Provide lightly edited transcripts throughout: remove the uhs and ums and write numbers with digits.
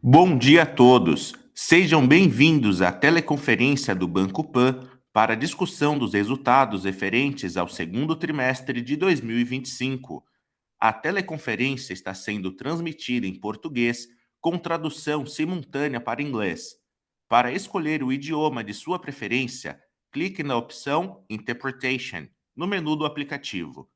Bom dia a todos. Sejam bem-vindos à teleconferência do Banco Pan para a discussão dos resultados referentes ao segundo trimestre de 2025. A teleconferência está sendo transmitida em português com tradução simultânea para inglês. Para escolher o idioma de sua preferência, clique na opção Interpretation no menu do aplicativo.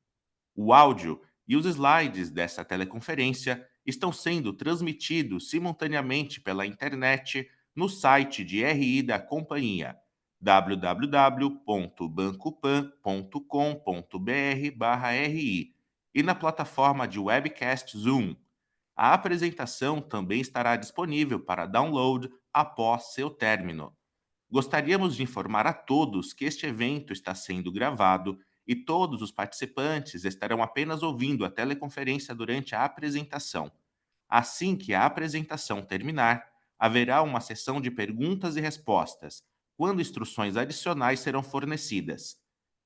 O áudio e os slides dessa teleconferência estão sendo transmitidos simultaneamente pela internet no site de RI da companhia www.bancopan.com.br/ri e na plataforma de webcast Zoom. A apresentação também estará disponível para download após seu término. Gostaríamos de informar a todos que este evento está sendo gravado e todos os participantes estarão apenas ouvindo a teleconferência durante a apresentação. Assim que a apresentação terminar, haverá uma sessão de perguntas e respostas, quando instruções adicionais serão fornecidas.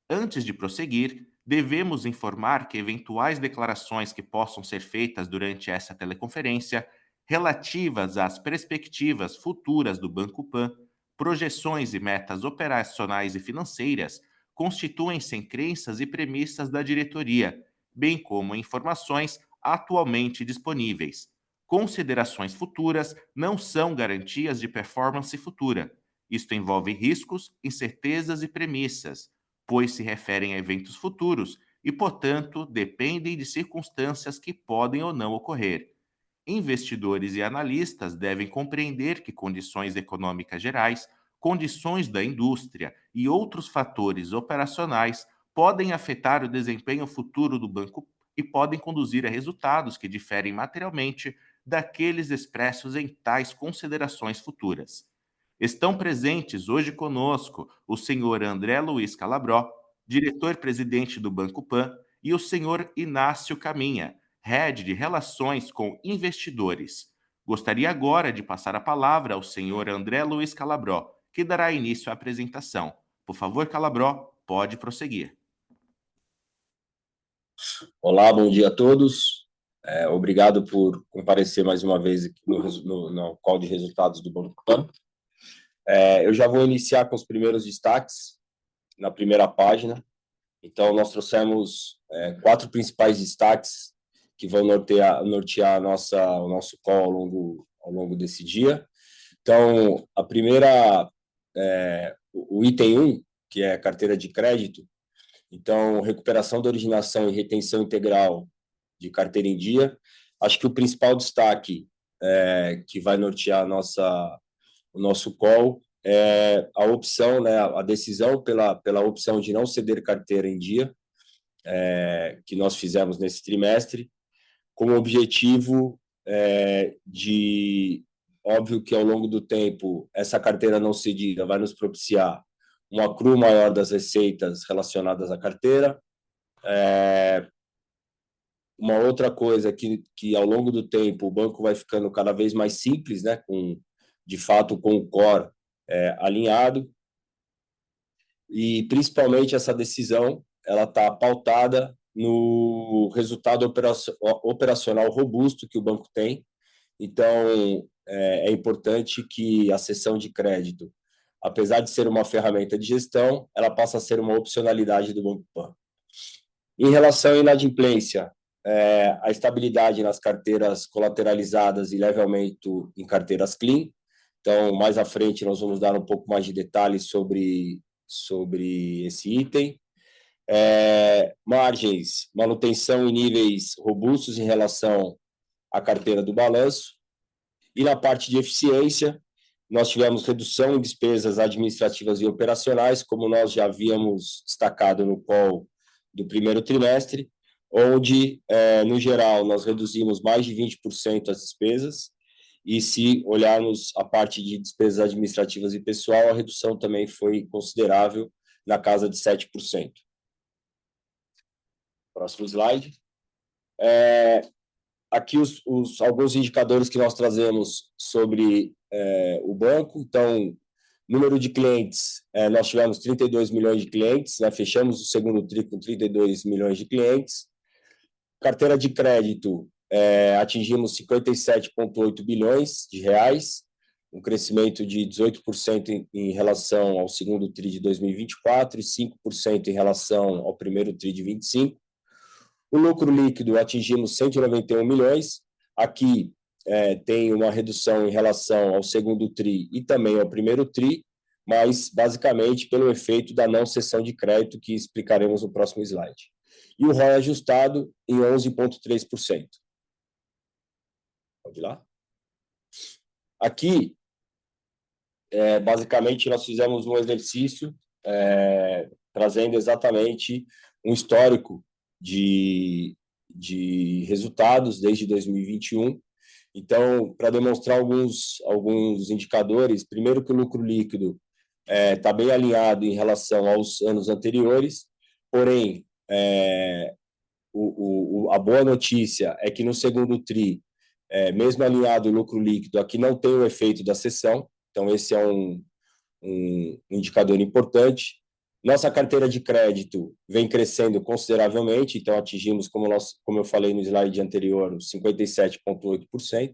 Antes de prosseguir, devemos informar que eventuais declarações que possam ser feitas durante essa teleconferência, relativas às perspectivas futuras do Banco Pan, projeções e metas operacionais e financeiras, constituem-se em crenças e premissas da diretoria, bem como informações atualmente disponíveis. Considerações futuras não são garantias de performance futura. Isto envolve riscos, incertezas e premissas, pois se referem a eventos futuros e, portanto, dependem de circunstâncias que podem ou não ocorrer. Investidores e analistas devem compreender que condições econômicas gerais, condições da indústria e outros fatores operacionais podem afetar o desempenho futuro do banco e podem conduzir a resultados que diferem materialmente daqueles expressos em tais considerações futuras. Estão presentes hoje conosco o senhor André Luiz Calabró, diretor-presidente do Banco Pan, e o senhor Inácio Caminha, Head de Relações com Investidores. Gostaria agora de passar a palavra ao senhor André Luiz Calabró, que dará início à apresentação. Por favor, Calabró, pode prosseguir. Olá, bom dia a todos. Obrigado por comparecer mais uma vez aqui no call de resultados do Banco Pan. Eu já vou iniciar com os primeiros destaques na primeira página. Então, nós trouxemos 4 principais destaques que vão nortear o nosso call ao longo desse dia. Então, a primeira, o item 1, que é carteira de crédito. Então, recuperação da originação e retenção integral de carteira em dia. Acho que o principal destaque que vai nortear o nosso call é a opção, né, a decisão pela opção de não ceder carteira em dia, que nós fizemos nesse trimestre, com o objetivo óbvio que ao longo do tempo, essa carteira não cedida vai nos propiciar um acrue maior das receitas relacionadas à carteira. Uma outra coisa que ao longo do tempo o banco vai ficando cada vez mais simples, né, de fato com o core alinhado, e principalmente essa decisão ela está pautada no resultado operacional robusto que o banco tem. Então, é importante que a cessão de crédito, apesar de ser uma ferramenta de gestão, ela passa a ser uma opcionalidade do Banco Pan. Em relação à inadimplência, a estabilidade nas carteiras colateralizadas e leve aumento em carteiras clean. Então, mais à frente, nós vamos dar um pouco mais de detalhes sobre esse item. Margens, manutenção em níveis robustos em relação à carteira do balanço. E na parte de eficiência, nós tivemos redução em despesas administrativas e operacionais, como nós já havíamos destacado no call do primeiro trimestre, onde, no geral, nós reduzimos mais de 20% as despesas, e se olharmos a parte de despesas administrativas e pessoal, a redução também foi considerável, na casa de 7%. Próximo slide. Aqui alguns indicadores que nós trazemos sobre o banco. Então, número de clientes, nós tivemos 32 milhões de clientes, né? Fechamos o segundo TRI com 32 milhões de clientes. Carteira de crédito, atingimos 57,8 bilhões de reais, um crescimento de 18% em relação ao segundo TRI de 2024 e 5% em relação ao primeiro TRI de 25. O lucro líquido atingimos 191 milhões, aqui tem uma redução em relação ao segundo TRI e também ao primeiro TRI, mas basicamente pelo efeito da não cessão de crédito, que explicaremos no próximo slide. E o ROE ajustado em 11,3%. Pode ir lá? Aqui, basicamente, nós fizemos um exercício trazendo exatamente um histórico de resultados desde 2021. Então, para demonstrar alguns indicadores, primeiro que o lucro líquido está bem alinhado em relação aos anos anteriores, porém, a boa notícia é que no segundo TRI, mesmo alinhado o lucro líquido, aqui não tem o efeito da cessão, então esse é um indicador importante. Nossa carteira de crédito vem crescendo consideravelmente, então atingimos, como eu falei no slide anterior, 57,8%.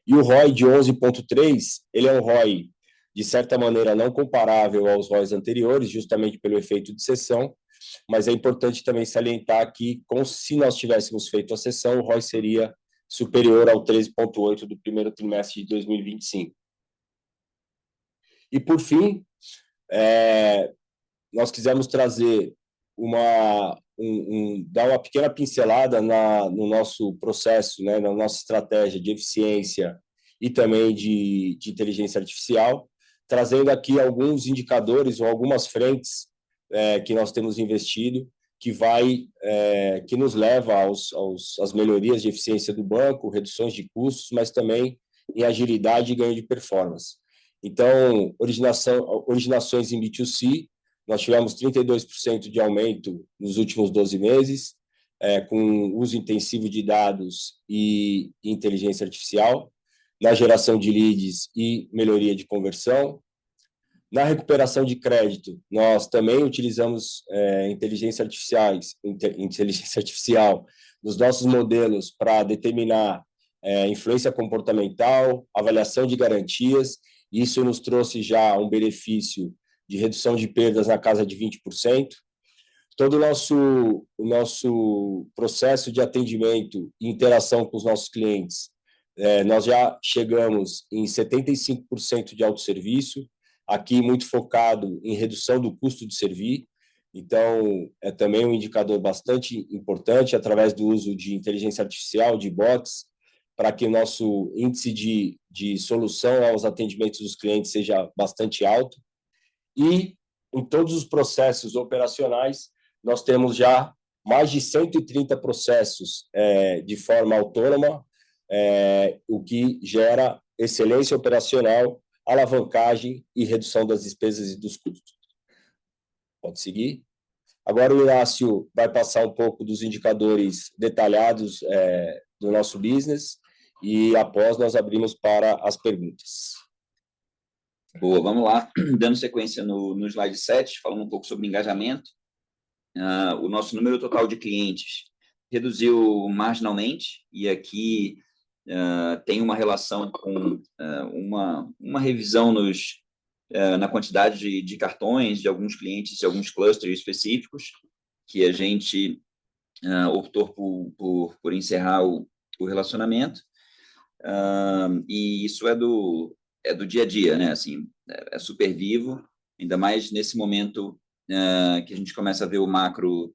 E o ROI de 11,3%, ele é um ROI, de certa maneira, não comparável aos ROIs anteriores, justamente pelo efeito de cessão, mas é importante também salientar que, se nós tivéssemos feito a cessão, o ROI seria superior ao 13,8% do primeiro trimestre de 2025. E, por fim, nós quisemos trazer dar uma pequena pincelada no nosso processo, na nossa estratégia de eficiência e também de inteligência artificial, trazendo aqui alguns indicadores ou algumas frentes que nós temos investido, que nos leva às melhorias de eficiência do banco, reduções de custos, mas também em agilidade e ganho de performance. Então, originações em B2C, nós tivemos 32% de aumento nos últimos 12 meses, com uso intensivo de dados e inteligência artificial, na geração de leads e melhoria de conversão. Na recuperação de crédito, nós também utilizamos inteligência artificial nos nossos modelos para determinar influência comportamental, avaliação de garantias. Isso nos trouxe já um benefício de redução de perdas na casa de 20%. Todo o nosso processo de atendimento e interação com os nossos clientes, nós já chegamos em 75% de autosserviço, aqui muito focado em redução do custo de servir. Então, é também um indicador bastante importante, através do uso de inteligência artificial, de bots, para que o nosso índice de solução aos atendimentos dos clientes seja bastante alto. E, em todos os processos operacionais, nós temos já mais de 130 processos de forma autônoma, o que gera excelência operacional, alavancagem e redução das despesas e dos custos. Pode seguir. Agora o Inácio vai passar um pouco dos indicadores detalhados do nosso business e após nós abrimos para as perguntas. Boa, vamos lá. Dando sequência no slide 7, falando um pouco sobre engajamento. O nosso número total de clientes reduziu marginalmente e aqui tem uma relação com uma revisão na quantidade de cartões de alguns clientes, de alguns clusters específicos, que a gente optou por encerrar o relacionamento. E isso é do dia a dia, né? Assim, é super vivo, ainda mais nesse momento que a gente começa a ver o macro,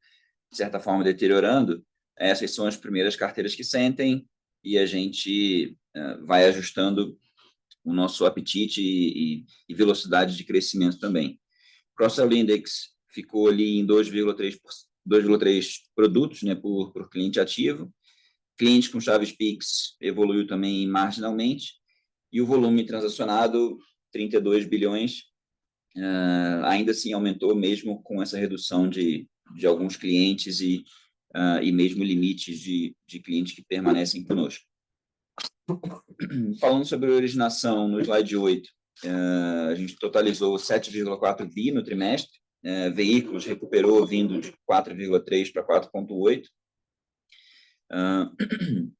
de certa forma, deteriorando. Essas são as primeiras carteiras que sentem, e a gente vai ajustando o nosso apetite e velocidade de crescimento também. Cross-sell Index ficou ali em 2,3 produtos, né, por cliente ativo. Cliente com chaves Pix evoluiu também marginalmente. E o volume transacionado, 32 bilhões, ainda assim aumentou mesmo com essa redução de alguns clientes e mesmo limites de clientes que permanecem conosco. Falando sobre a originação, no slide 8, a gente totalizou 7,4 bi no trimestre, veículos recuperou vindo de 4,3 para 4,8.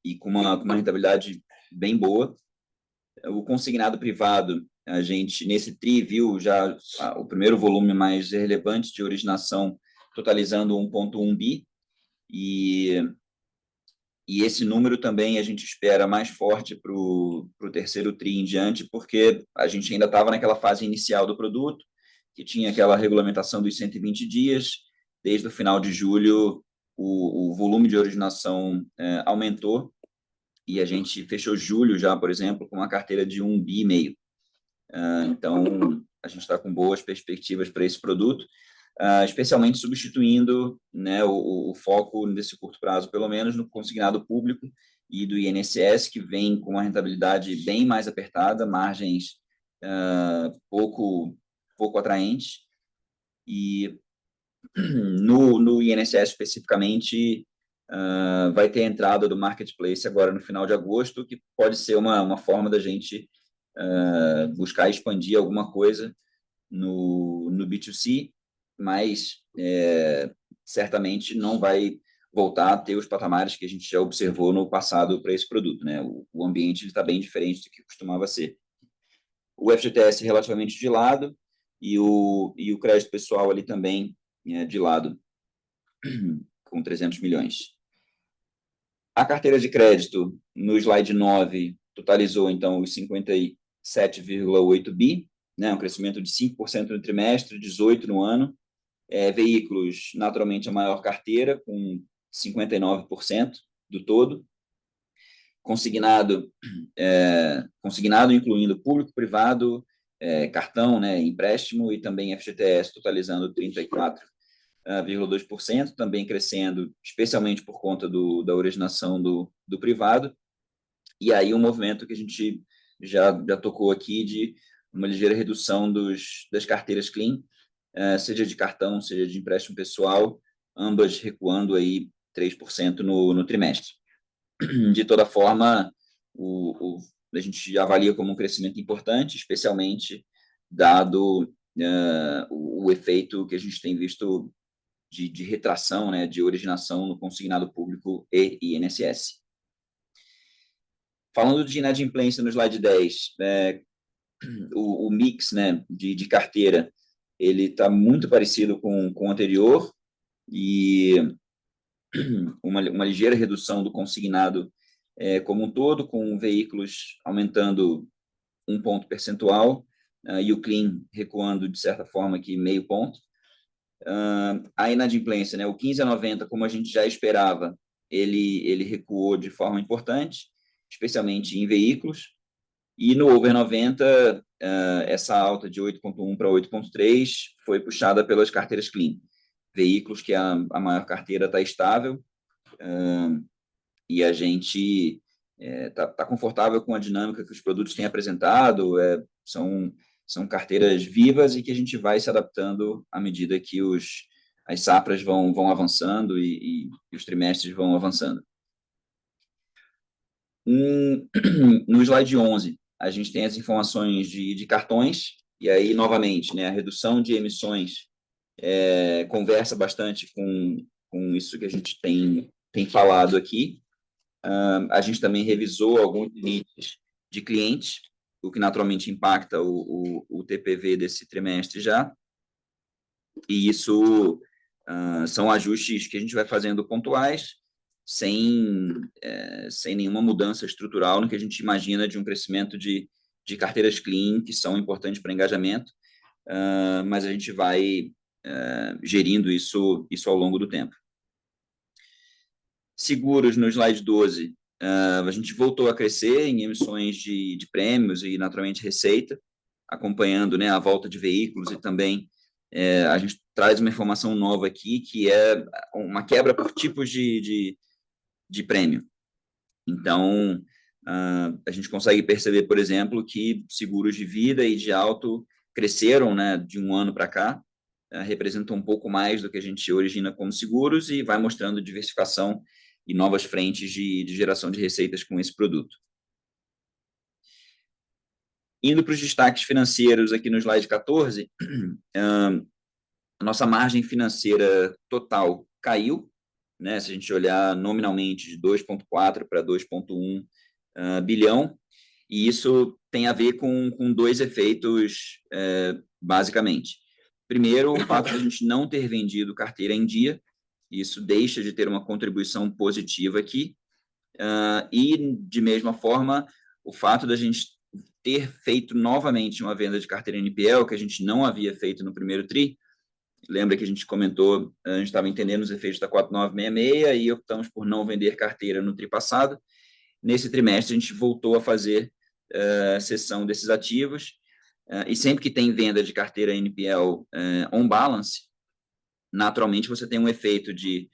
e com uma rentabilidade bem boa. O consignado privado, a gente, nesse TRI, viu já o primeiro volume mais relevante de originação, totalizando 1,1 bi, e esse número também a gente espera mais forte para o terceiro TRI em diante, porque a gente ainda estava naquela fase inicial do produto, que tinha aquela regulamentação dos 120 dias. Desde o final de julho, o volume de originação aumentou, e a gente fechou julho já, por exemplo, com uma carteira de 1,5 bi. Então, a gente está com boas perspectivas para esse produto, especialmente substituindo, né, o foco desse curto prazo, pelo menos, no consignado público e do INSS, que vem com uma rentabilidade bem mais apertada, margens pouco atraentes. E no INSS especificamente, vai ter a entrada do Marketplace agora no final de agosto, que pode ser uma forma da gente buscar expandir alguma coisa no B2C, mas certamente não vai voltar a ter os patamares que a gente já observou no passado para esse produto, né? O ambiente está bem diferente do que costumava ser. O FGTS relativamente de lado, e o crédito pessoal ali também de lado, com 300 milhões. A carteira de crédito, no slide 9, totalizou, então, os 57,8 bi, né, um crescimento de 5% no trimestre, 18% no ano. Veículos, naturalmente, a maior carteira, com 59% do todo. Consignado, incluindo público, privado, cartão, né, empréstimo, e também FGTS, totalizando 34,2%, também crescendo, especialmente por conta da originação do privado. E aí um movimento que a gente já tocou aqui de uma ligeira redução das carteiras clean, seja de cartão, seja de empréstimo pessoal, ambas recuando aí 3% no trimestre. De toda forma, a gente avalia como um crescimento importante, especialmente dado o efeito que a gente tem visto de retração, né, de originação no consignado público e INSS. Falando de inadimplência no slide 10, o mix, né, de carteira, ele está muito parecido com o anterior, e uma ligeira redução do consignado como um todo, com veículos aumentando 1 ponto percentual, e o clean recuando, de certa forma, aqui meio ponto. A inadimplência, né, o 15 a 90, como a gente já esperava, ele recuou de forma importante, especialmente em veículos, e no over 90, essa alta de 8,1 para 8,3 foi puxada pelas carteiras clean. Veículos que a maior carteira está estável, e a gente está confortável com a dinâmica que os produtos têm apresentado, são carteiras vivas e que a gente vai se adaptando à medida que as safras vão avançando e os trimestres vão avançando. No slide 11, a gente tem as informações de cartões, e aí, novamente, né, a redução de emissões conversa bastante com isso que a gente tem falado aqui. A gente também revisou alguns limites de clientes, o que naturalmente impacta o TPV desse trimestre já, e isso são ajustes que a gente vai fazendo pontuais, sem nenhuma mudança estrutural no que a gente imagina de um crescimento de carteiras clean, que são importantes para engajamento, mas a gente vai gerindo isso ao longo do tempo. Seguros, no slide 12, a gente voltou a crescer em emissões de prêmios e, naturalmente, receita, acompanhando, né, a volta de veículos, e também a gente traz uma informação nova aqui, que é uma quebra por tipos de prêmio. Então, a gente consegue perceber, por exemplo, que seguros de vida e de auto cresceram, né, de um ano para cá, representam um pouco mais do que a gente origina como seguros, e vai mostrando diversificação e novas frentes de geração de receitas com esse produto. Indo para os destaques financeiros aqui no slide 14, a nossa margem financeira total caiu, né? Se a gente olhar nominalmente de 2,4 para 2,1 bilhão, e isso tem a ver com dois efeitos, basicamente. Primeiro, o fato de a gente não ter vendido carteira em dia, isso deixa de ter uma contribuição positiva aqui, e, de mesma forma, o fato da gente ter feito novamente uma venda de carteira NPL, que a gente não havia feito no primeiro TRI, lembra que a gente comentou, a gente estava entendendo os efeitos da 4966 e optamos por não vender carteira no TRI passado. Nesse trimestre, a gente voltou a fazer cessão desses ativos, e sempre que tem venda de carteira NPL on balance, naturalmente você tem um efeito de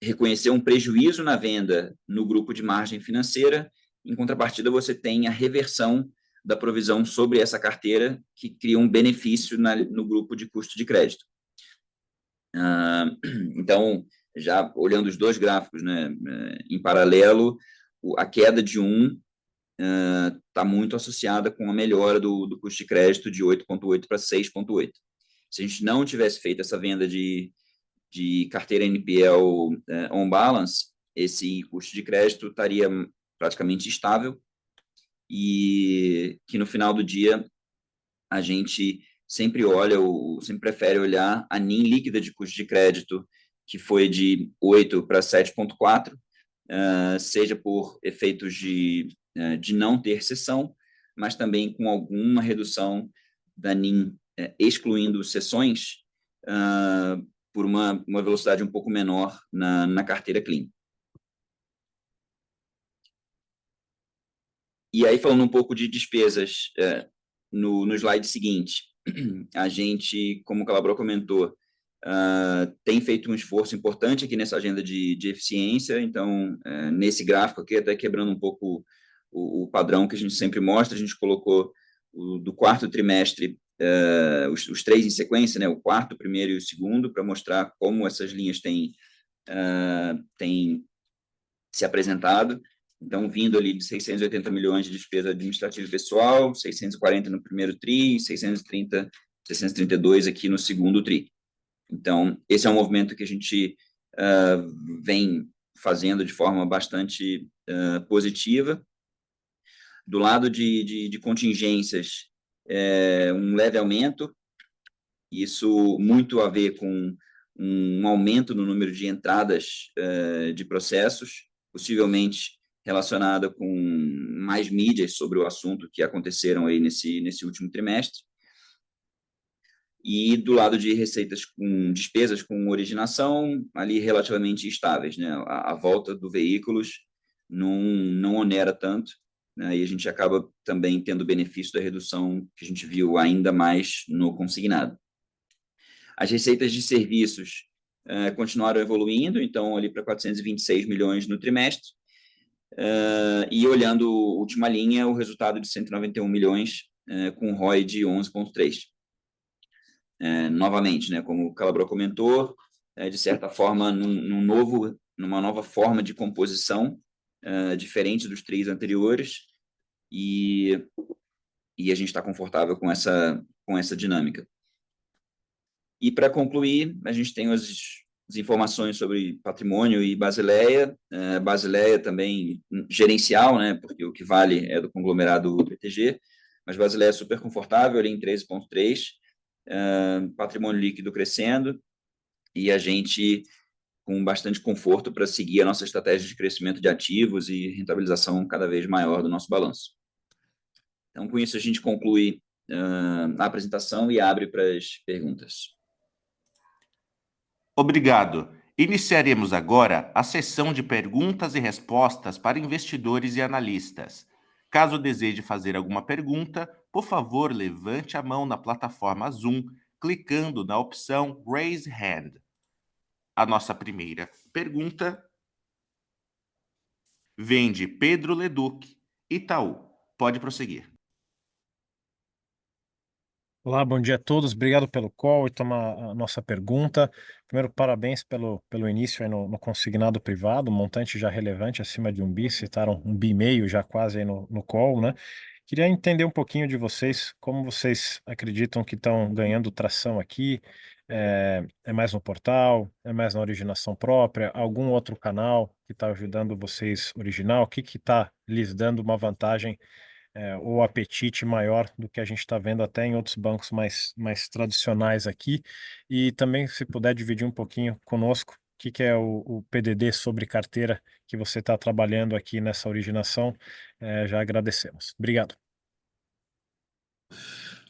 reconhecer um prejuízo na venda no grupo de margem financeira, em contrapartida você tem a reversão da provisão sobre essa carteira, que cria um benefício no grupo de custo de crédito. Então, já olhando os dois gráficos, né, em paralelo, a queda de um está muito associada com a melhora do custo de crédito de 8,8 para 6,8. Se a gente não tivesse feito essa venda de carteira NPL on balance, esse custo de crédito estaria praticamente estável, e que no final do dia a gente sempre sempre prefere olhar a NIM líquida de custo de crédito, que foi de 8 para 7,4, seja por efeitos de não ter cessão, mas também com alguma redução da NIM, excluindo sessões, por uma velocidade um pouco menor na carteira clean. E aí, falando um pouco de despesas, no slide seguinte, a gente, como o Calabro comentou, tem feito um esforço importante aqui nessa agenda de eficiência. Então, nesse gráfico aqui, até quebrando um pouco o padrão que a gente sempre mostra, a gente colocou do quarto trimestre, os três em sequência, né, o quarto, o primeiro e o segundo, para mostrar como essas linhas têm se apresentado. Então, vindo ali de 680 milhões de despesa administrativa e pessoal, 640 no primeiro TRI, 632 aqui no segundo TRI. Então, esse é um movimento que a gente vem fazendo de forma bastante positiva. Do lado de contingências, um leve aumento, isso muito a ver com um aumento no número de entradas de processos, possivelmente relacionada com mais mídias sobre o assunto que aconteceram aí nesse último trimestre. E do lado de receitas com despesas com originação, ali relativamente estáveis, né? A volta do veículos não onera tanto, né? E a gente acaba também tendo benefício da redução que a gente viu ainda mais no consignado. As receitas de serviços continuaram evoluindo, então ali para 426 milhões no trimestre, e olhando a última linha, o resultado de 191 milhões com ROI de 11,3. Novamente, né, como o Calabro comentou, de certa forma, numa nova forma de composição, diferente dos TRIs anteriores, e a gente está confortável com essa dinâmica. E, para concluir, a gente tem as informações sobre patrimônio e Basileia. Basileia também gerencial, né, porque o que vale é do conglomerado BTG, mas Basileia é super confortável, ali em 13,3, patrimônio líquido crescendo, e a gente com bastante conforto para seguir a nossa estratégia de crescimento de ativos e rentabilização cada vez maior do nosso balanço. Então, com isso, a gente conclui a apresentação e abre para as perguntas. Obrigado. Iniciaremos agora a sessão de perguntas e respostas para investidores e analistas. Caso deseje fazer alguma pergunta, por favor, levante a mão na plataforma Zoom, clicando na opção Raise Hand. A nossa primeira pergunta vem de Pedro Leduc, Itaú. Pode prosseguir. Olá, bom dia a todos. Obrigado pelo call e tomar a nossa pergunta. Primeiro, parabéns pelo início aí no consignado privado, montante já relevante, acima de 1 bi, citaram 1,5 bi já quase aí no call, né? Queria entender um pouquinho de vocês, como vocês acreditam que estão ganhando tração aqui, É mais no portal? É mais na originação própria? Algum outro canal que está ajudando vocês original? O que está lhes dando uma vantagem ou apetite maior do que a gente está vendo até em outros bancos mais tradicionais aqui? E também, se puder dividir um pouquinho conosco, o que é o PDD sobre carteira que você está trabalhando aqui nessa originação, já agradecemos. Obrigado.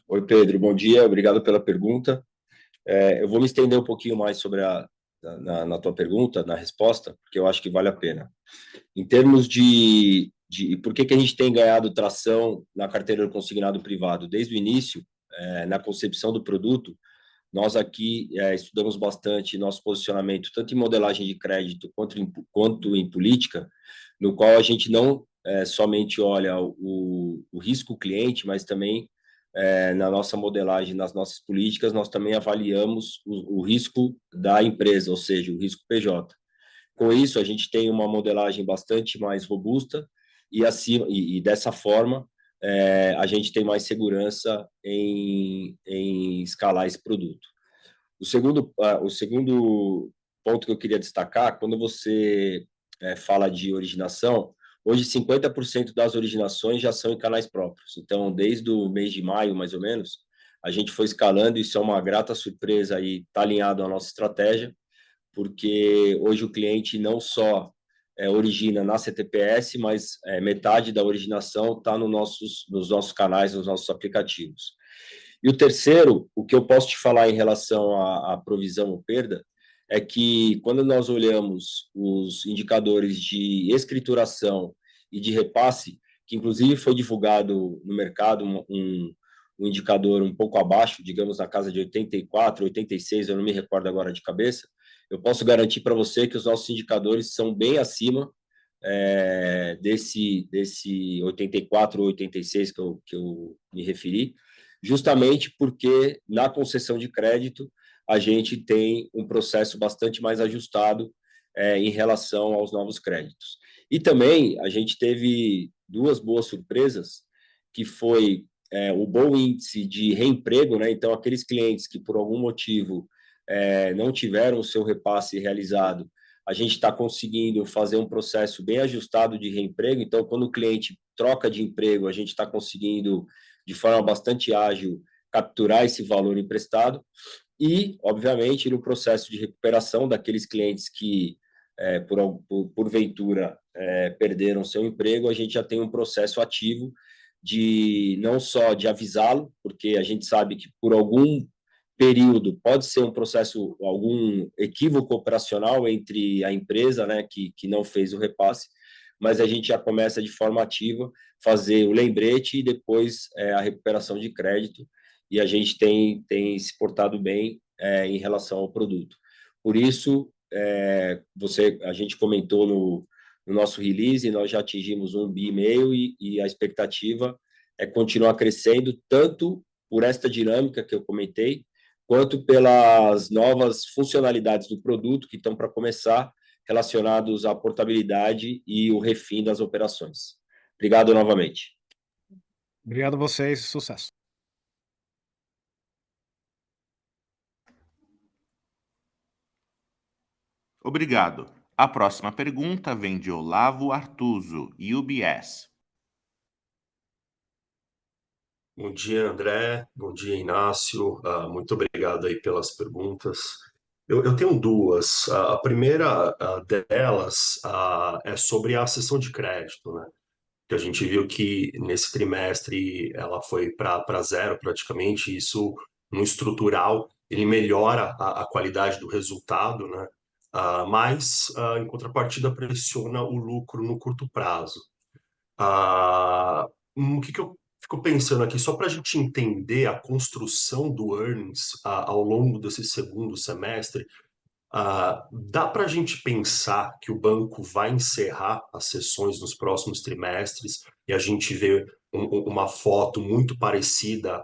Oi, Pedro, bom dia, obrigado pela pergunta. Eu vou me estender um pouquinho mais sobre na tua pergunta, na resposta, porque eu acho que vale a pena. Em termos de por que a gente tem ganhado tração na carteira do consignado privado? Desde o início, na concepção do produto, nós aqui estudamos bastante nosso posicionamento, tanto em modelagem de crédito quanto em política, no qual a gente não somente olha o risco cliente, mas também na nossa modelagem, nas nossas políticas, nós também avaliamos o risco da empresa, ou seja, o risco PJ. Com isso, a gente tem uma modelagem bastante mais robusta e dessa forma a gente tem mais segurança em escalar esse produto. O segundo ponto que eu queria destacar, quando você fala de originação, hoje 50% das originações já são em canais próprios. Então, desde o mês de maio, mais ou menos, a gente foi escalando, isso é uma grata surpresa e está alinhado à nossa estratégia, porque hoje o cliente não só origina na CTPS, mas metade da originação está nos nossos canais, nos nossos aplicativos. E o terceiro, o que eu posso te falar em relação à provisão ou perda, é que quando nós olhamos os indicadores de escrituração e de repasse, que inclusive foi divulgado no mercado um indicador um pouco abaixo, digamos na casa de 84, 86, eu não me recordo agora de cabeça, eu posso garantir para você que os nossos indicadores são bem acima desse 84 ou 86 que eu me referi, justamente porque na concessão de crédito a gente tem um processo bastante mais ajustado em relação aos novos créditos. E também a gente teve duas boas surpresas, que foi o bom índice de reemprego, né? Então, aqueles clientes que por algum motivo não tiveram o seu repasse realizado, a gente está conseguindo fazer um processo bem ajustado de reemprego. Então, quando o cliente troca de emprego, a gente está conseguindo, de forma bastante ágil, capturar esse valor emprestado. E, obviamente, no processo de recuperação daqueles clientes que, porventura, perderam seu emprego, a gente já tem um processo ativo de não só de avisá-lo, porque a gente sabe que por algum período pode ser um processo, algum equívoco operacional entre a empresa, né, que não fez o repasse, mas a gente já começa de forma ativa fazer o lembrete e depois a recuperação de crédito, e a gente tem se portado bem em relação ao produto. Por isso, a gente comentou no nosso release, nós já atingimos 1,5 bi e a expectativa é continuar crescendo, tanto por esta dinâmica que eu comentei, quanto pelas novas funcionalidades do produto que estão para começar, relacionados à portabilidade e o refim das operações. Obrigado novamente. Obrigado a vocês, sucesso. Obrigado. A próxima pergunta vem de Olavo Artuso, UBS. Bom dia, André. Bom dia, Inácio. Muito obrigado aí pelas perguntas. Eu tenho duas. A primeira delas é sobre a cessão de crédito, né? Que a gente viu que nesse trimestre ela foi para zero praticamente. Isso, no estrutural, ele melhora a qualidade do resultado, né? Mas, em contrapartida, pressiona o lucro no curto prazo. O que eu fico pensando aqui, só para a gente entender a construção do earnings ao longo desse segundo semestre, dá para a gente pensar que o banco vai encerrar as sessões nos próximos trimestres e a gente vê uma foto muito parecida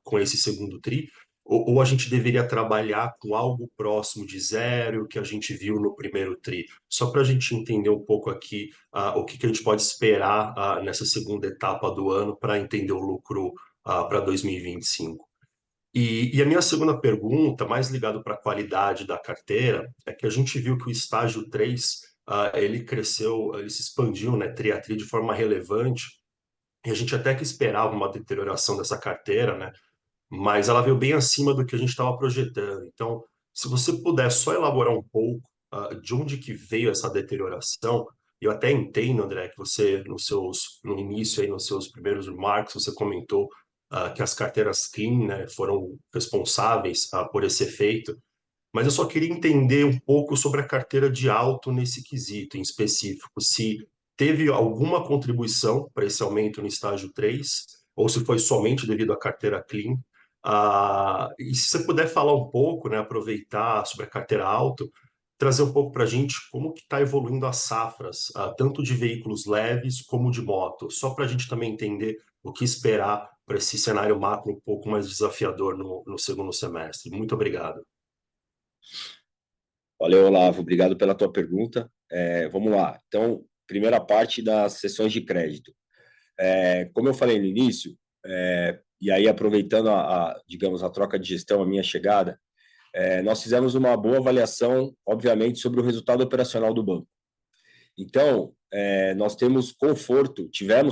com esse segundo TRI? Ou a gente deveria trabalhar com algo próximo de zero, que a gente viu no primeiro TRI? Só para a gente entender um pouco aqui o que a gente pode esperar nessa segunda etapa do ano para entender o lucro para 2025. E a minha segunda pergunta, mais ligado para a qualidade da carteira, é que a gente viu que o estágio 3 ele cresceu, ele se expandiu, né, tri de forma relevante, e a gente até que esperava uma deterioração dessa carteira, né, mas ela veio bem acima do que a gente estava projetando. Então, se você puder só elaborar um pouco de onde que veio essa deterioração, eu até entendo, André, que você, no início, aí, nos seus primeiros remarks, você comentou que as carteiras clean, né, foram responsáveis por esse efeito, mas eu só queria entender um pouco sobre a carteira de alto nesse quesito em específico, se teve alguma contribuição para esse aumento no estágio 3 ou se foi somente devido à carteira clean. E se você puder falar um pouco, né, aproveitar sobre a carteira alto, trazer um pouco para a gente como que está evoluindo as safras, tanto de veículos leves como de moto, só para a gente também entender o que esperar para esse cenário macro um pouco mais desafiador no segundo semestre. Muito obrigado. Valeu, Olavo. Obrigado pela tua pergunta. Vamos lá. Então, primeira parte das sessões de crédito. Como eu falei no início, e aí aproveitando digamos, a troca de gestão, a minha chegada, nós fizemos uma boa avaliação, obviamente, sobre o resultado operacional do banco. Então, nós tivemos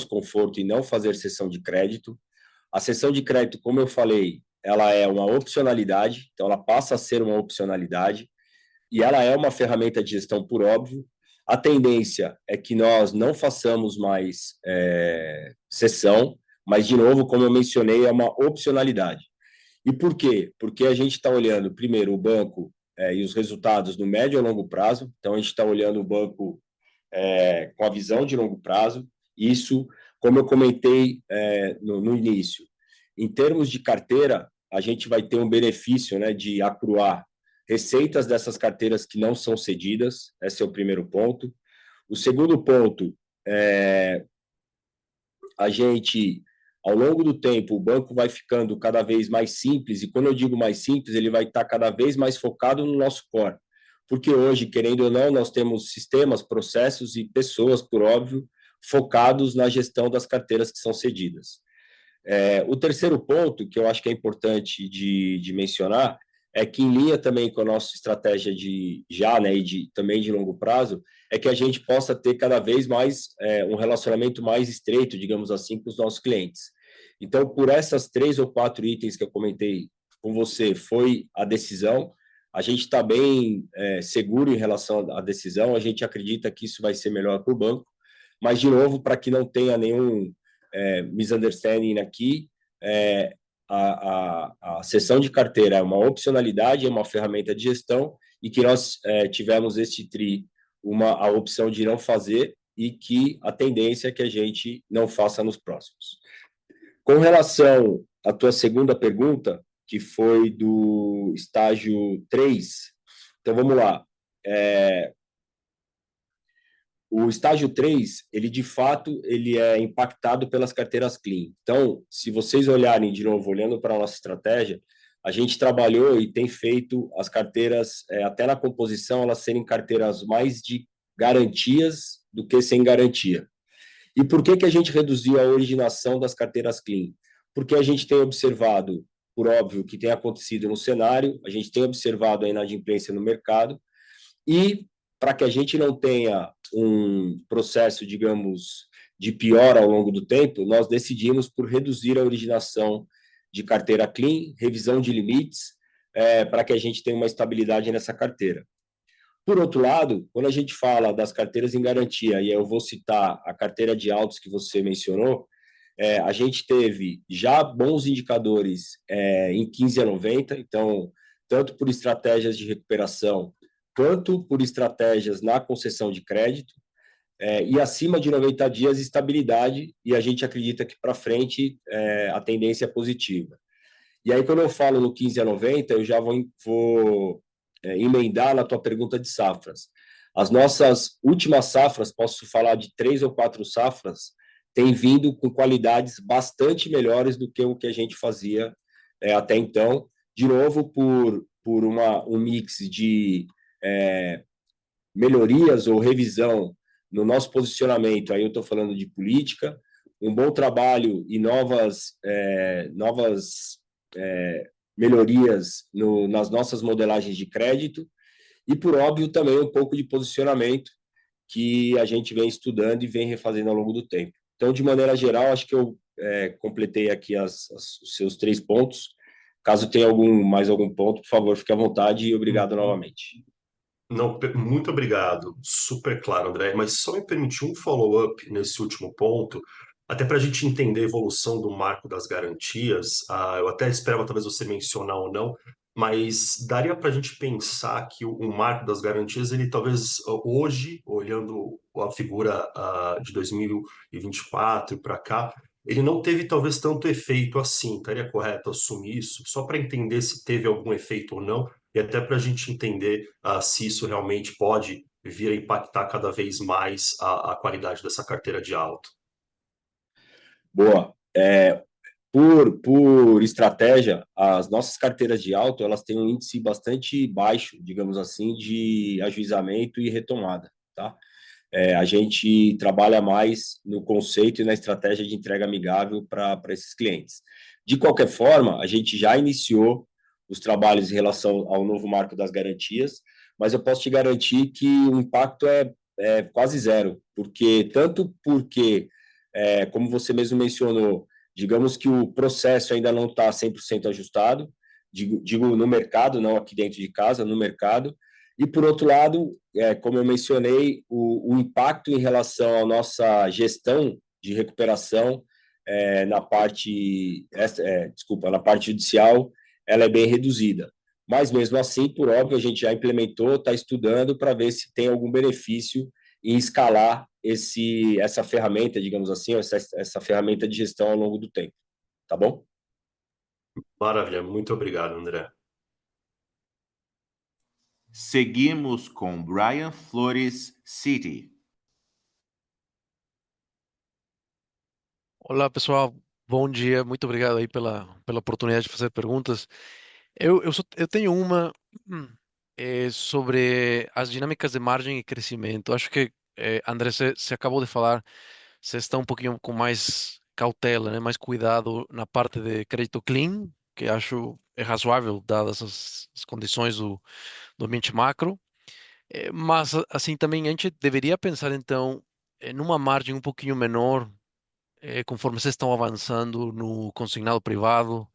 conforto em não fazer sessão de crédito. A sessão de crédito, como eu falei, ela é uma opcionalidade, então ela passa a ser uma opcionalidade, e ela é uma ferramenta de gestão por óbvio. A tendência é que nós não façamos mais sessão, mas, de novo, como eu mencionei, é uma opcionalidade. E por quê? Porque a gente está olhando, primeiro, o banco e os resultados no médio e longo prazo. Então, a gente está olhando o banco com a visão de longo prazo. Isso, como eu comentei no início, em termos de carteira, a gente vai ter um benefício, né, de acruar receitas dessas carteiras que não são cedidas. Esse é o primeiro ponto. O segundo ponto a gente, ao longo do tempo, o banco vai ficando cada vez mais simples, e quando eu digo mais simples, ele vai estar cada vez mais focado no nosso core. Porque hoje, querendo ou não, nós temos sistemas, processos e pessoas, por óbvio, focados na gestão das carteiras que são cedidas. O terceiro ponto, que eu acho que é importante de mencionar, é que, em linha também com a nossa estratégia também de longo prazo, é que a gente possa ter cada vez mais um relacionamento mais estreito, digamos assim, com os nossos clientes. Então, por essas 3 ou 4 itens que eu comentei com você, foi a decisão. A gente está bem seguro em relação à decisão, a gente acredita que isso vai ser melhor para o banco, mas, de novo, para que não tenha nenhum misunderstanding aqui, a sessão de carteira é uma opcionalidade, é uma ferramenta de gestão, e que nós tivemos a opção de não fazer, e que a tendência é que a gente não faça nos próximos. Com relação à tua segunda pergunta, que foi do estágio 3, então vamos lá. O estágio 3, ele de fato, ele é impactado pelas carteiras clean. Então, se vocês olharem de novo, olhando para a nossa estratégia, a gente trabalhou e tem feito as carteiras, até na composição, elas serem carteiras mais de garantias do que sem garantia. E por que a gente reduziu a originação das carteiras clean? Porque a gente tem observado, por óbvio, o que tem acontecido no cenário, a gente tem observado a inadimplência no mercado, e para que a gente não tenha um processo, digamos, de pior ao longo do tempo, nós decidimos por reduzir a originação de carteira clean, revisão de limites, para que a gente tenha uma estabilidade nessa carteira. Por outro lado, quando a gente fala das carteiras em garantia, e eu vou citar a carteira de autos que você mencionou, a gente teve já bons indicadores em 15 a 90, então, tanto por estratégias de recuperação, quanto por estratégias na concessão de crédito, e acima de 90 dias, estabilidade, e a gente acredita que para frente a tendência é positiva. E aí, quando eu falo no 15 a 90, eu já vou emendar na tua pergunta de safras. As nossas últimas safras, posso falar de 3 ou 4 safras, têm vindo com qualidades bastante melhores do que o que a gente fazia até então, de novo, por um mix de melhorias ou revisão no nosso posicionamento. Aí eu estou falando de política, um bom trabalho e novas melhorias nas nossas modelagens de crédito e, por óbvio, também um pouco de posicionamento que a gente vem estudando e vem refazendo ao longo do tempo. Então, de maneira geral, acho que eu completei aqui os seus 3 pontos. Caso tenha mais algum ponto, por favor, fique à vontade e obrigado novamente. Não, muito obrigado. Super claro, André. Mas só me permitir um follow-up nesse último ponto, até para a gente entender a evolução do marco das garantias. Eu até esperava talvez você mencionar ou não, mas daria para a gente pensar que o marco das garantias, ele talvez hoje, olhando a figura de 2024 para cá, ele não teve talvez tanto efeito assim. Estaria correto assumir isso? Só para entender se teve algum efeito ou não e até para a gente entender se isso realmente pode vir a impactar cada vez mais a qualidade dessa carteira de auto. Boa. Por estratégia, as nossas carteiras de auto, elas têm um índice bastante baixo, digamos assim, de ajuizamento e retomada, tá? A gente trabalha mais no conceito e na estratégia de entrega amigável para esses clientes. De qualquer forma, a gente já iniciou os trabalhos em relação ao novo marco das garantias, mas eu posso te garantir que o impacto é quase zero, porque, como você mesmo mencionou, digamos que o processo ainda não está 100% ajustado, digo no mercado, não aqui dentro de casa, no mercado, e, por outro lado, como eu mencionei, o impacto em relação à nossa gestão de recuperação na parte judicial, ela é bem reduzida. Mas, mesmo assim, por óbvio, a gente já implementou, está estudando para ver se tem algum benefício em escalar essa ferramenta, digamos assim, essa ferramenta de gestão ao longo do tempo. Tá bom? Maravilha, muito obrigado, André. Seguimos com Brian Flores, Citi. Olá, pessoal. Bom dia. Muito obrigado aí pela oportunidade de fazer perguntas. Eu tenho uma sobre as dinâmicas de margem e crescimento. Acho que, André, você acabou de falar, você está um pouquinho com mais cautela, né? Mais cuidado na parte de crédito clean, que acho é razoável, dadas as condições do ambiente macro. Mas, assim, também a gente deveria pensar, então, numa margem um pouquinho menor conforme vocês estão avançando no consignado privado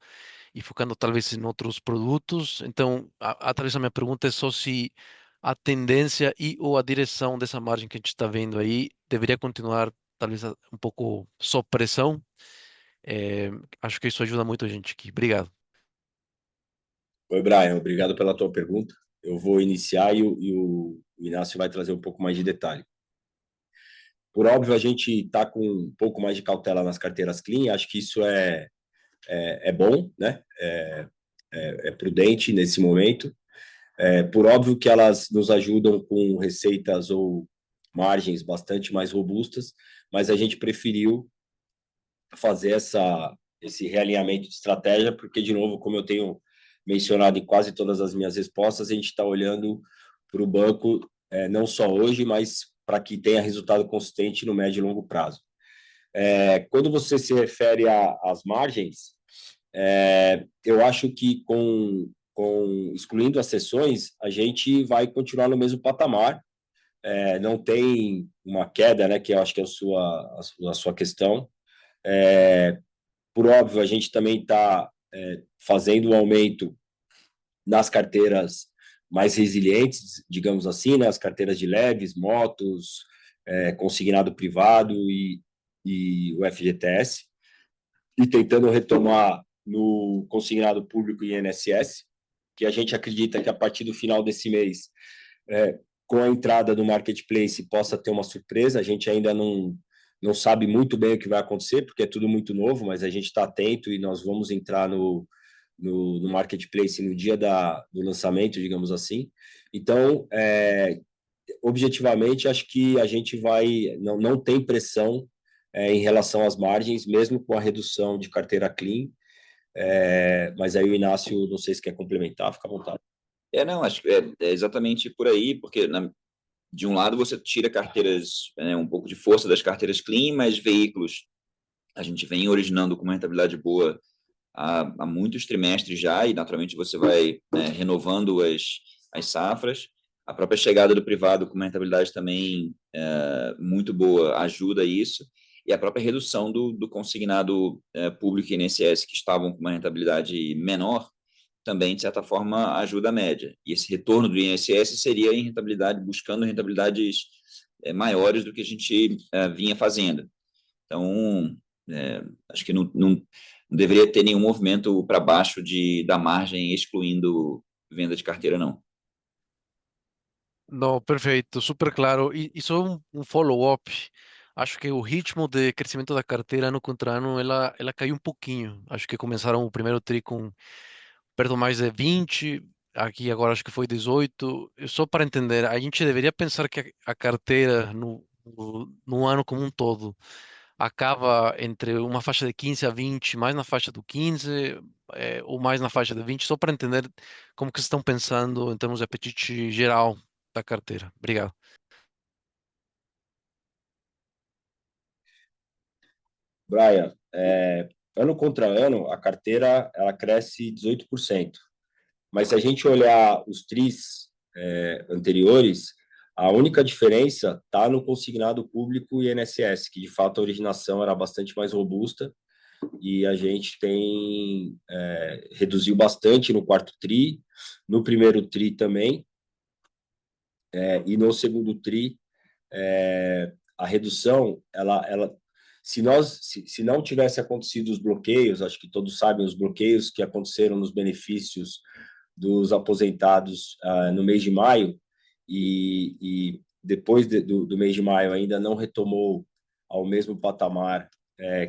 e focando talvez em outros produtos. Então, talvez a minha pergunta é só se a tendência e ou a direção dessa margem que a gente está vendo aí deveria continuar talvez um pouco sob pressão. Acho que isso ajuda muito a gente aqui. Obrigado. Oi, Brian, obrigado pela tua pergunta. Eu vou iniciar e o Inácio vai trazer um pouco mais de detalhe. Por óbvio, a gente está com um pouco mais de cautela nas carteiras clean, acho que isso é bom, né? É prudente nesse momento. Por óbvio que elas nos ajudam com receitas ou margens bastante mais robustas, mas a gente preferiu fazer esse realinhamento de estratégia, porque, de novo, como eu tenho mencionado em quase todas as minhas respostas, a gente está olhando para o banco não só hoje, mas para que tenha resultado consistente no médio e longo prazo. Quando você se refere às margens, eu acho que excluindo as sessões, a gente vai continuar no mesmo patamar. Não tem uma queda, né, que eu acho que é a sua questão. Por óbvio, a gente também está fazendo um aumento nas carteiras mais resilientes, digamos assim, né, as carteiras de leves, motos, consignado privado e o FGTS, e tentando retomar no consignado público e INSS, que a gente acredita que a partir do final desse mês, com a entrada do marketplace, possa ter uma surpresa. A gente ainda não sabe muito bem o que vai acontecer, porque é tudo muito novo, mas a gente está atento e nós vamos entrar no marketplace no dia do lançamento, digamos assim. Então, objetivamente, acho que a gente não tem pressão em relação às margens, mesmo com a redução de carteira clean. Mas aí o Inácio, não sei se quer complementar, fica à vontade. Não, acho que é exatamente por aí, porque de um lado você tira carteiras, um pouco de força das carteiras clean, mas veículos a gente vem originando com uma rentabilidade boa há muitos trimestres já, e naturalmente você vai, né, renovando as safras. A própria chegada do privado com uma rentabilidade também muito boa ajuda isso, e a própria redução do consignado público e INSS, que estavam com uma rentabilidade menor, também, de certa forma, ajuda a média. E esse retorno do INSS seria em rentabilidade, buscando rentabilidades maiores do que a gente vinha fazendo. Então, acho que não deveria ter nenhum movimento para baixo da margem, excluindo venda de carteira, não. Não, perfeito, super claro. E só um follow-up. Acho que o ritmo de crescimento da carteira ano contra ano, ela caiu um pouquinho. Acho que começaram o primeiro tri com perto mais de 20, aqui agora acho que foi 18. Só para entender, a gente deveria pensar que a carteira no ano como um todo acaba entre uma faixa de 15 a 20, mais na faixa do 15, ou mais na faixa de 20, só para entender como que vocês estão pensando em termos de apetite geral da carteira. Obrigado. Brian, ano contra ano, a carteira ela cresce 18%. Mas se a gente olhar os tris anteriores, a única diferença está no consignado público e INSS, que de fato a originação era bastante mais robusta e a gente reduziu bastante no quarto tri, no primeiro tri também, e no segundo tri a redução, se não tivesse acontecido os bloqueios, acho que todos sabem os bloqueios que aconteceram nos benefícios dos aposentados no mês de maio, e depois do mês de maio ainda não retomou ao mesmo patamar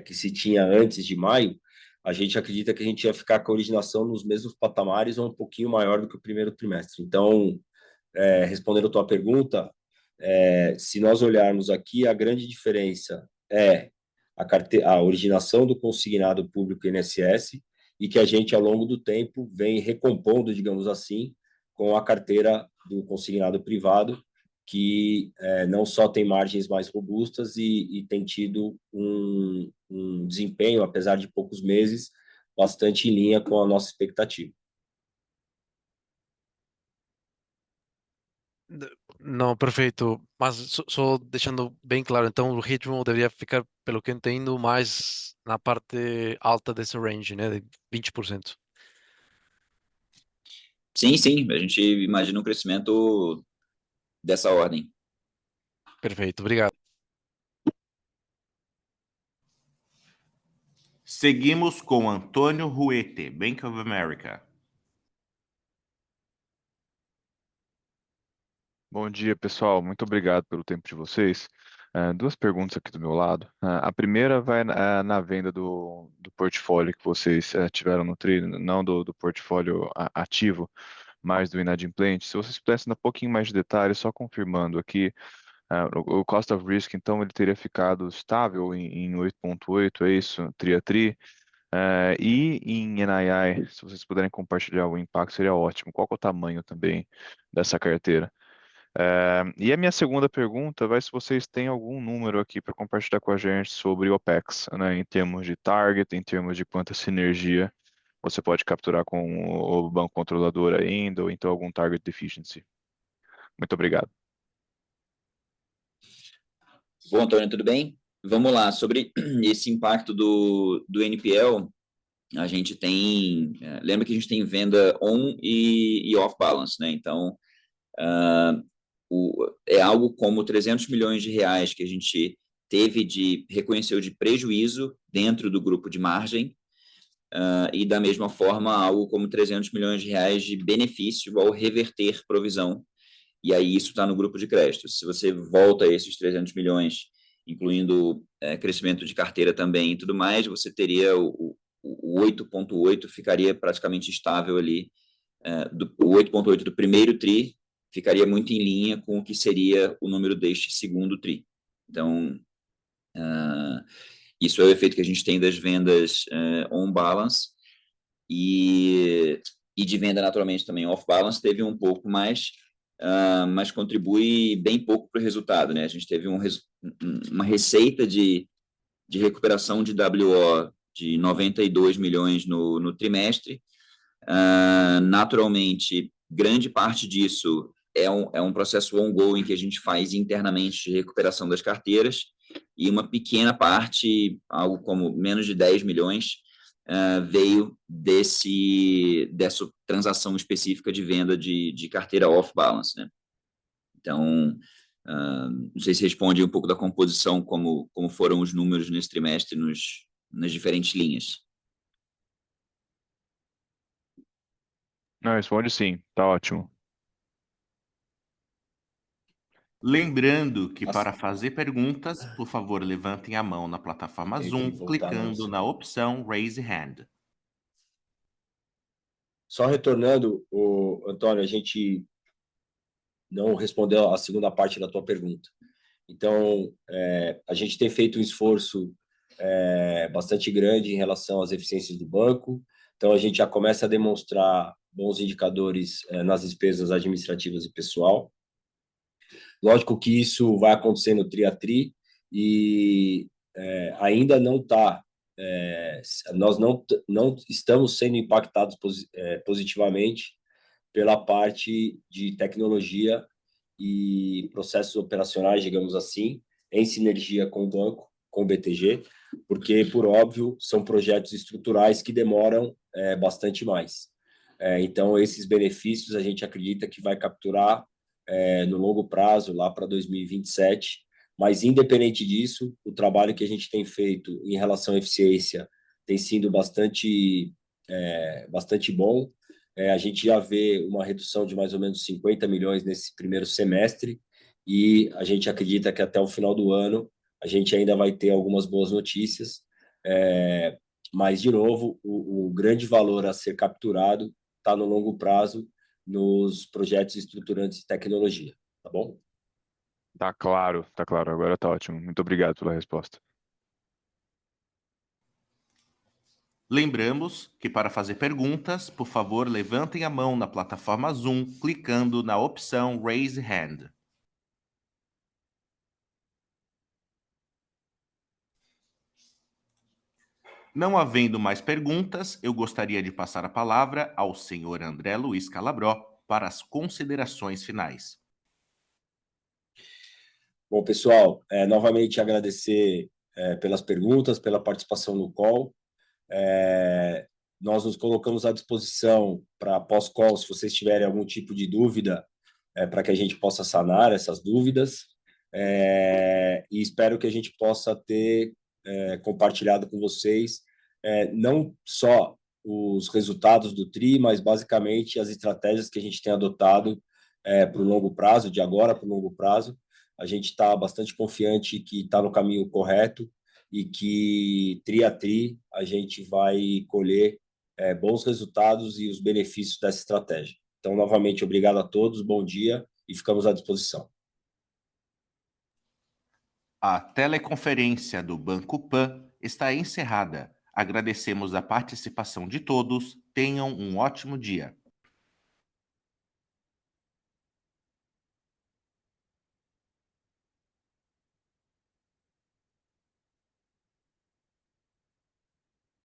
que se tinha antes de maio, a gente acredita que a gente ia ficar com a originação nos mesmos patamares ou um pouquinho maior do que o primeiro trimestre. Então, respondendo a tua pergunta, se nós olharmos aqui, a grande diferença é a originação do consignado público INSS, e que a gente, ao longo do tempo, vem recompondo, digamos assim, com a carteira do consignado privado, que não só tem margens mais robustas e tem tido um desempenho, apesar de poucos meses, bastante em linha com a nossa expectativa. Não, perfeito. Mas só deixando bem claro, então o ritmo deveria ficar, pelo que eu entendo, mais na parte alta desse range, né, de 20%. Sim, a gente imagina um crescimento dessa ordem. Perfeito, obrigado. Seguimos com Antônio Ruete, Bank of America. Bom dia, pessoal. Muito obrigado pelo tempo de vocês. Duas perguntas aqui do meu lado. A primeira vai na venda do portfólio que vocês tiveram no TRI, não do portfólio ativo, mas do inadimplente. Se vocês pudessem dar um pouquinho mais de detalhes, só confirmando aqui, o cost of risk, então, ele teria ficado estável em 8,8, é isso, tri a tri? E em NII, se vocês puderem compartilhar o impacto, seria ótimo. Qual que é o tamanho também dessa carteira? E a minha segunda pergunta vai se vocês têm algum número aqui para compartilhar com a gente sobre OPEX, né, em termos de target, em termos de quanta sinergia você pode capturar com o banco controlador ainda, ou então algum target deficiency. Muito obrigado. Bom, Antônio, tudo bem? Vamos lá, sobre esse impacto do NPL, a gente tem, lembra que a gente tem venda on e off balance, né? Então, é algo como 300 milhões de reais que a gente reconheceu de prejuízo dentro do grupo de margem, e da mesma forma algo como 300 milhões de reais de benefício ao reverter provisão, e aí isso está no grupo de crédito. Se você volta esses 300 milhões, incluindo crescimento de carteira também e tudo mais, você teria o 8,8 ficaria praticamente estável ali, o 8,8 do primeiro TRI ficaria muito em linha com o que seria o número deste segundo TRI. Então, isso é o efeito que a gente tem das vendas on balance, e de venda naturalmente também off balance teve um pouco mais, mas contribui bem pouco para o resultado, né? A gente teve uma receita de recuperação de WO de 92 milhões no trimestre. Naturalmente, grande parte disso é um processo ongoing que a gente faz internamente de recuperação das carteiras, e uma pequena parte, algo como menos de 10 milhões, veio dessa transação específica de venda de carteira off-balance, né? Então, não sei se responde um pouco da composição, como foram os números nesse trimestre nas diferentes linhas. Não, responde sim, tá ótimo. Lembrando que para fazer perguntas, por favor, levantem a mão na plataforma Tem que Zoom, voltar no clicando na opção Raise Hand. Só retornando, Antônio, a gente não respondeu a segunda parte da tua pergunta. Então, a gente tem feito um esforço bastante grande em relação às eficiências do banco. Então, a gente já começa a demonstrar bons indicadores nas despesas administrativas e pessoal. Lógico que isso vai acontecer no tri a tri e ainda não está. Nós não estamos sendo impactados positivamente pela parte de tecnologia e processos operacionais, digamos assim, em sinergia com o banco, com o BTG, porque, por óbvio, são projetos estruturais que demoram bastante mais. Então, esses benefícios a gente acredita que vai capturar no longo prazo, lá para 2027, mas, independente disso, o trabalho que a gente tem feito em relação à eficiência tem sido bastante bom. A gente já vê uma redução de mais ou menos 50 milhões nesse primeiro semestre e a gente acredita que até o final do ano a gente ainda vai ter algumas boas notícias. Mas, de novo, o grande valor a ser capturado está no longo prazo nos projetos estruturantes de tecnologia, tá bom? Tá claro, agora tá ótimo. Muito obrigado pela resposta. Lembramos que para fazer perguntas, por favor, levantem a mão na plataforma Zoom, clicando na opção Raise Hand. Não havendo mais perguntas, eu gostaria de passar a palavra ao senhor André Luiz Calabró para as considerações finais. Bom, pessoal, novamente agradecer pelas perguntas, pela participação no call. Nós nos colocamos à disposição para pós-call, se vocês tiverem algum tipo de dúvida, para que a gente possa sanar essas dúvidas. E espero que a gente possa ter compartilhado com vocês não só os resultados do TRI, mas basicamente as estratégias que a gente tem adotado para o longo prazo, de agora para o longo prazo. A gente está bastante confiante que está no caminho correto e que tri a tri a gente vai colher bons resultados e os benefícios dessa estratégia. Então, novamente, obrigado a todos, bom dia e ficamos à disposição. A teleconferência do Banco Pan está encerrada. Agradecemos a participação de todos. Tenham um ótimo dia.